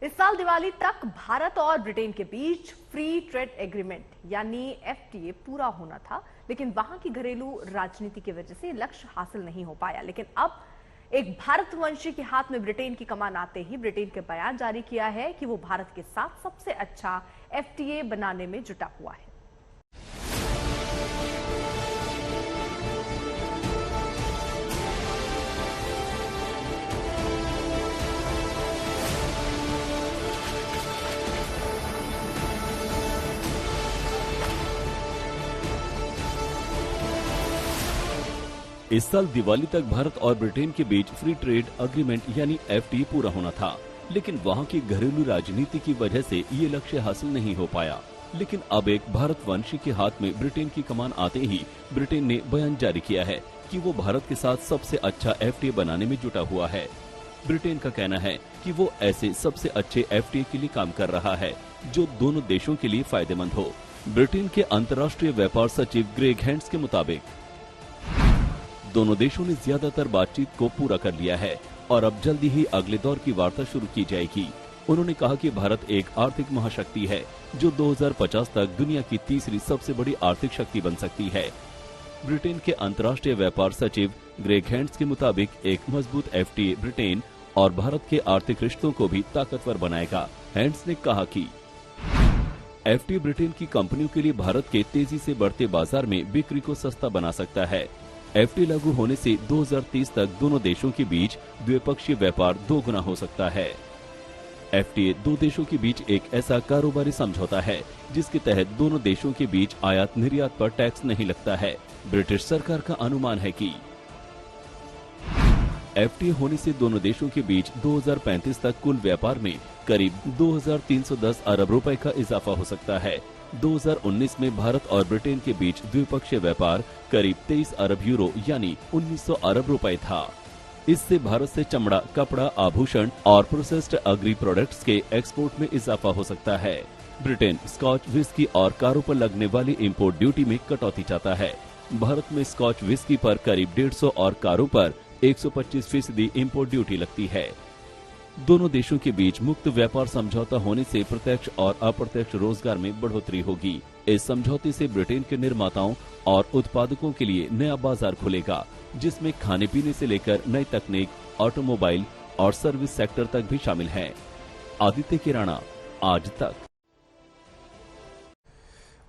इस साल दिवाली तक भारत और ब्रिटेन के बीच फ्री ट्रेड एग्रीमेंट यानी एफटीए पूरा होना था, लेकिन वहां की घरेलू राजनीति की वजह से लक्ष्य हासिल नहीं हो पाया। लेकिन अब एक भारतवंशी के हाथ में ब्रिटेन की कमान आते ही ब्रिटेन के बयान जारी किया है कि वो भारत के साथ सबसे अच्छा एफटीए बनाने में जुटा हुआ है। इस साल दिवाली तक भारत और ब्रिटेन के बीच फ्री ट्रेड एग्रीमेंट यानी एफटीए पूरा होना था, लेकिन वहां की घरेलू राजनीति की वजह से ये लक्ष्य हासिल नहीं हो पाया। लेकिन अब एक भारतवंशी के हाथ में ब्रिटेन की कमान आते ही ब्रिटेन ने बयान जारी किया है कि वो भारत के साथ सबसे अच्छा एफटीए बनाने में जुटा हुआ है। ब्रिटेन का कहना है कि वो ऐसे सबसे अच्छे एफटीए के लिए काम कर रहा है जो दोनों देशों के लिए फायदेमंद हो। ब्रिटेन के अंतर्राष्ट्रीय व्यापार सचिव ग्रेग हैंड्स के मुताबिक दोनों देशों ने ज्यादातर बातचीत को पूरा कर लिया है और अब जल्दी ही अगले दौर की वार्ता शुरू की जाएगी। उन्होंने कहा कि भारत एक आर्थिक महाशक्ति है जो 2050 तक दुनिया की तीसरी सबसे बड़ी आर्थिक शक्ति बन सकती है। ब्रिटेन के अंतर्राष्ट्रीय व्यापार सचिव ग्रेग हैंड्स के मुताबिक एक मजबूत एफटीए ब्रिटेन और भारत के आर्थिक रिश्तों को भी ताकतवर बनाएगा। हैंड्स ने कहा कि एफटीए ब्रिटेन की कंपनियों के लिए भारत के तेजी से बढ़ते बाजार में बिक्री को सस्ता बना सकता है। एफटीए लागू होने से 2030 तक दोनों देशों के बीच द्विपक्षीय व्यापार 2 गुना हो सकता है। एफटीए दो देशों के बीच एक ऐसा कारोबारी समझौता है जिसके तहत दोनों देशों के बीच आयात निर्यात पर टैक्स नहीं लगता है। ब्रिटिश सरकार का अनुमान है कि एफटीए होने से दोनों देशों के बीच 2035 तक कुल व्यापार में करीब 2310 अरब रुपए का इजाफा हो सकता है। 2019 में भारत और ब्रिटेन के बीच द्विपक्षीय व्यापार करीब 23 अरब यूरो यानी 1900 अरब रुपए था। इससे भारत से चमड़ा, कपड़ा, आभूषण और प्रोसेस्ड एग्री प्रोडक्ट्स के एक्सपोर्ट में इजाफा हो सकता है। ब्रिटेन स्कॉच विस्की और कारों पर लगने वाली इंपोर्ट ड्यूटी में कटौती चाहता है। भारत में स्कॉच विस्की पर करीब 150 और कारों पर 125% इंपोर्ट ड्यूटी लगती है। दोनों देशों के बीच मुक्त व्यापार समझौता होने से प्रत्यक्ष और अप्रत्यक्ष रोजगार में बढ़ोतरी होगी। इस समझौते से ब्रिटेन के निर्माताओं और उत्पादकों के लिए नया बाजार खुलेगा, जिसमें खाने पीने से लेकर नई तकनीक, ऑटोमोबाइल और सर्विस सेक्टर तक भी शामिल है। आदित्य किराना, आज तक।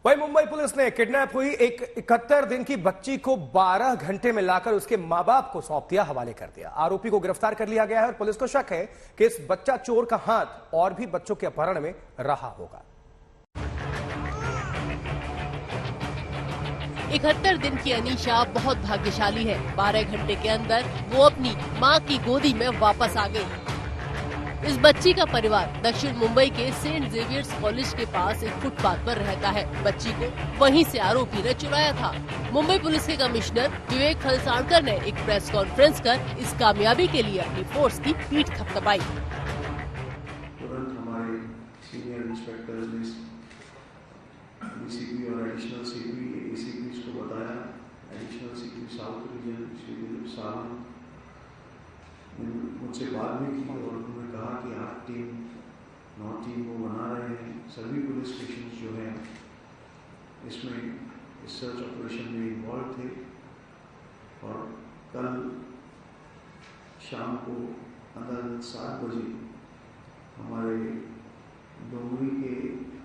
वहीं मुंबई पुलिस ने किडनैप हुई एक 71 दिन की बच्ची को 12 घंटे में लाकर उसके मां बाप को सौंप दिया, हवाले कर दिया। आरोपी को गिरफ्तार कर लिया गया है और पुलिस को शक है कि इस बच्चा चोर का हाथ और भी बच्चों के अपहरण में रहा होगा। 71 दिन की अनीशा बहुत भाग्यशाली है। 12 घंटे के अंदर वो अपनी मां की गोदी में वापस आ गई। इस बच्ची का परिवार दक्षिण मुंबई के सेंट जेवियर्स कॉलेज के पास एक फुटपाथ पर रहता है। बच्ची को वहीं से आरोपी ने चुराया था। मुंबई पुलिस के कमिश्नर विवेक खलसाणकर ने एक प्रेस कॉन्फ्रेंस कर इस कामयाबी के लिए अपनी फोर्स की पीठ थपथपाई। तुरंत हमारे सीनियर इंस्पेक्टर्स ने डीसीपी और एडिशनल सीपी, एसीपी को बताया। Additional CP south region Shri Dilip Sawant मुझसे बात भी की और उन्होंने कहा कि आप टीम 9 टीम को बना रहे हैं। सभी पुलिस स्टेशन जो हैं इसमें इस सर्च ऑपरेशन में इन्वॉल्व थे और कल शाम को अंदाजन 7 बजे हमारे डोंगरी के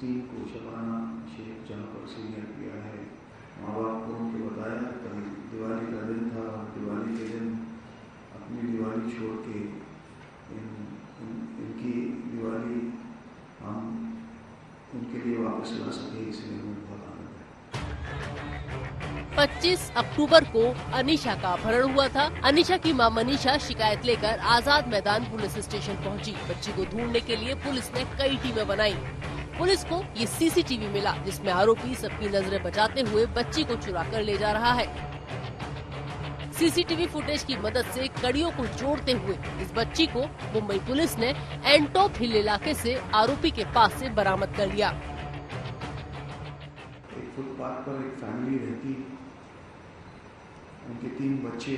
टीम को शबाना शेख जहाँ पर सीनियर किया है, माँ बाप को उनको बताया। कल दिवाली का दिन था और दिवाली के दिन अपनी दिवाली छोड़ के इनकी दिवाली हम उनके लिए वापस ला सके, इसलिए हमें बहुत आनंद है। 25 अक्टूबर को अनीशा का अपहरण हुआ था। अनीशा की मां मनीषा शिकायत लेकर आजाद मैदान पुलिस स्टेशन पहुंची। बच्ची को ढूंढने के लिए पुलिस ने कई टीमें बनाई। पुलिस को ये सीसीटीवी मिला जिसमें आरोपी सबकी नजरें बचाते हुए बच्ची को चुरा कर ले जा रहा है। सीसीटीवी फुटेज की मदद से कड़ियों को जोड़ते हुए इस बच्ची को मुंबई पुलिस ने एंटॉप हिल इलाके से आरोपी के पास से बरामद कर लिया। एक फुटपाथ पर एक फैमिली रहती, उनके 3 बच्चे,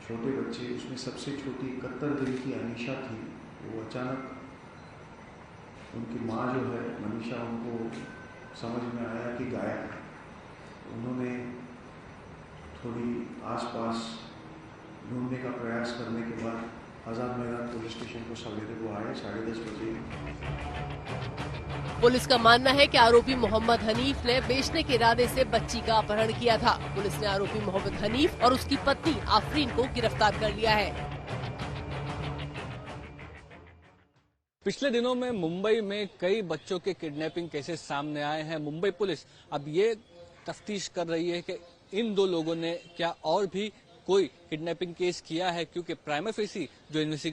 छोटे बच्चे, उसमें सबसे छोटी 71 दिन की अनीशा थी। वो अचानक उनकी माँ जो है मनीषा, उनको समझ में आया कि गायब है। उन्होंने थोड़ी आसपास ढूंढने का प्रयास करने के बाद आजाद मैदान पुलिस स्टेशन को सवेरे को आए 10:30 बजे। पुलिस का मानना है कि आरोपी मोहम्मद हनीफ ने बेचने के इरादे से बच्ची का अपहरण किया था। पुलिस ने आरोपी मोहम्मद हनीफ और उसकी पत्नी आफरीन को गिरफ्तार कर लिया है। पिछले दिनों में मुंबई में कई बच्चों के किडनैपिंग केसेस सामने आए हैं। मुंबई पुलिस अब ये तफ्तीश कर रही है कि इन दो लोगों ने क्या और भी कोई किडनैपिंग केस किया है, क्योंकि प्राइमा फेसी जो इन्वेस्टिगेशन